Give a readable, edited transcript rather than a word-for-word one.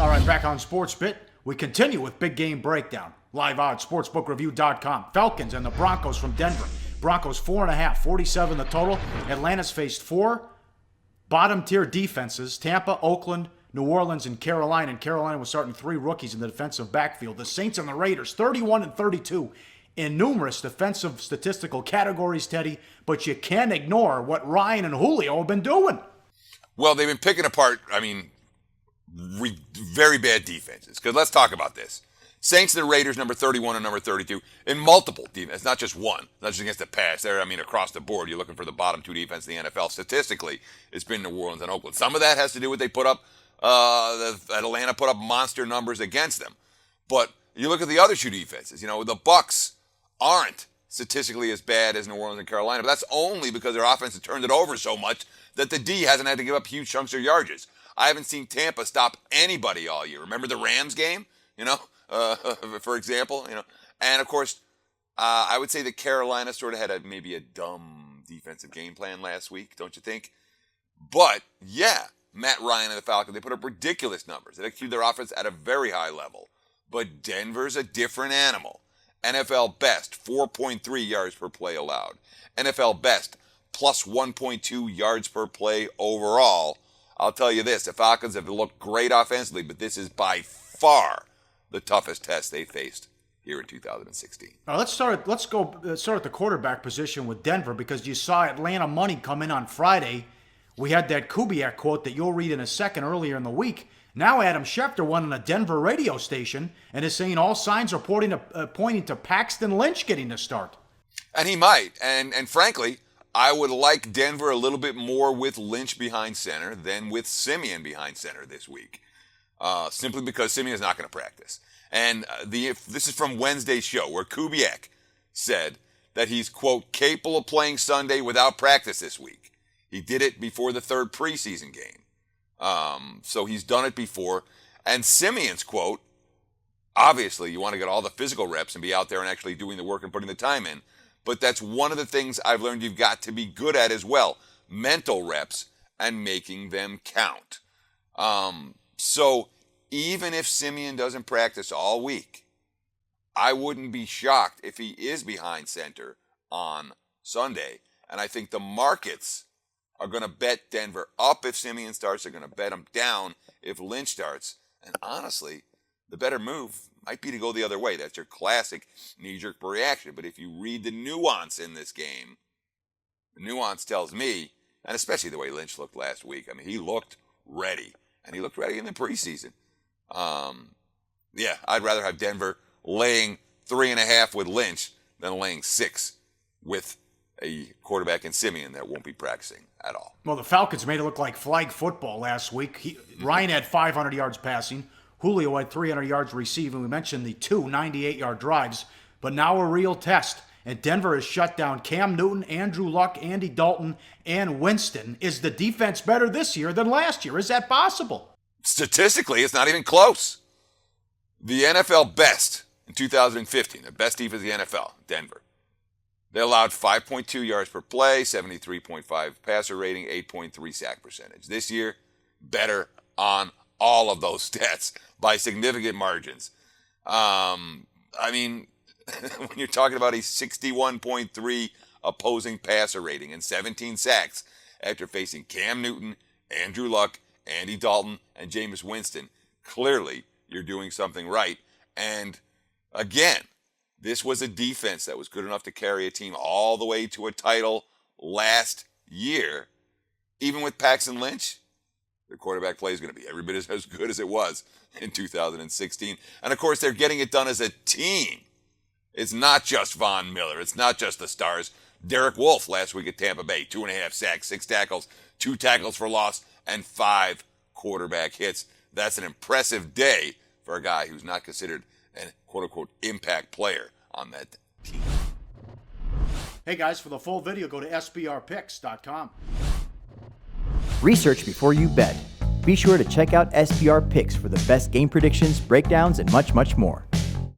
All right, back on Sports Bit. We continue with Big Game Breakdown. Live odds, sportsbookreview.com. Falcons and the Broncos from Denver. Broncos 4.5, 47 the total. Atlanta's faced 4 bottom-tier defenses. Tampa, Oakland, New Orleans, and Carolina. And Carolina was starting 3 rookies in the defensive backfield. The Saints and the Raiders, 31 and 32 in numerous defensive statistical categories, Teddy. But you can't ignore what Ryan and Julio have been doing. Well, they've been picking apart, very bad defenses. Because let's talk about this. Saints and the Raiders, number 31 and number 32, in multiple defense, not just one, not just against the pass. There, across the board, you're looking for the bottom 2 defense in the NFL. Statistically, it's been New Orleans and Oakland. Some of that has to do with they put up, Atlanta put up monster numbers against them. But you look at the other 2 defenses. The Bucs aren't statistically as bad as New Orleans and Carolina, but that's only because their offense has turned it over so much that the D hasn't had to give up huge chunks of yardages. I haven't seen Tampa stop anybody all year. Remember the Rams game? For example, and of course, I would say that Carolina sort of had maybe a dumb defensive game plan last week, don't you think? But yeah, Matt Ryan and the Falcons, they put up ridiculous numbers. They executed their offense at a very high level. But Denver's a different animal. NFL best, 4.3 yards per play allowed. NFL best, plus 1.2 yards per play overall. I'll tell you this, the Falcons have looked great offensively, but this is by far the toughest test they faced here in 2016. Now let's start at the quarterback position with Denver, because you saw Atlanta money come in on Friday. We had that Kubiak quote that you'll read in a second earlier in the week. Now Adam Schefter went on a Denver radio station and is saying all signs are pointing to Paxton Lynch getting the start. And he might. And frankly, I would like Denver a little bit more with Lynch behind center than with Simeon behind center this week. Simply because Simeon is not going to practice. And this is from Wednesday's show, where Kubiak said that he's, quote, capable of playing Sunday without practice this week. He did it before the 3rd preseason game. So he's done it before. And Simeon's quote, obviously you want to get all the physical reps and be out there and actually doing the work and putting the time in. But that's one of the things I've learned you've got to be good at as well. Mental reps and making them count. So even if Simeon doesn't practice all week, I wouldn't be shocked if he is behind center on Sunday. And I think the markets are going to bet Denver up if Simeon starts. They're going to bet him down if Lynch starts. And honestly, the better move might be to go the other way. That's your classic knee-jerk reaction. But if you read the nuance in this game, the nuance tells me, and especially the way Lynch looked last week, he looked ready. And he looked ready in the preseason. I'd rather have Denver laying 3.5 with Lynch than laying 6 with a quarterback in Simeon that won't be practicing at all. Well, the Falcons made it look like flag football last week. Ryan had 500 yards passing. Julio had 300 yards receiving. We mentioned the 2 98-yard drives. But now a real test. And Denver has shut down Cam Newton, Andrew Luck, Andy Dalton, and Winston. Is the defense better this year than last year? Is that possible? Statistically, it's not even close. The NFL best in 2015, the best defense in the NFL, Denver. They allowed 5.2 yards per play, 73.5 passer rating, 8.3 sack percentage. This year, better on all of those stats by significant margins. When you're talking about a 61.3 opposing passer rating and 17 sacks after facing Cam Newton, Andrew Luck, Andy Dalton, and Jameis Winston, clearly you're doing something right. And again, this was a defense that was good enough to carry a team all the way to a title last year. Even with Paxton Lynch, their quarterback play is going to be every bit as good as it was in 2016. And of course, they're getting it done as a team. It's not just Von Miller. It's not just the stars. Derek Wolfe last week at Tampa Bay, 2.5 sacks, 6 tackles, 2 tackles for loss, and 5 quarterback hits. That's an impressive day for a guy who's not considered an quote-unquote impact player on that team. Hey guys, for the full video, go to sbrpicks.com. Research before you bet. Be sure to check out SBR Picks for the best game predictions, breakdowns, and much, much more.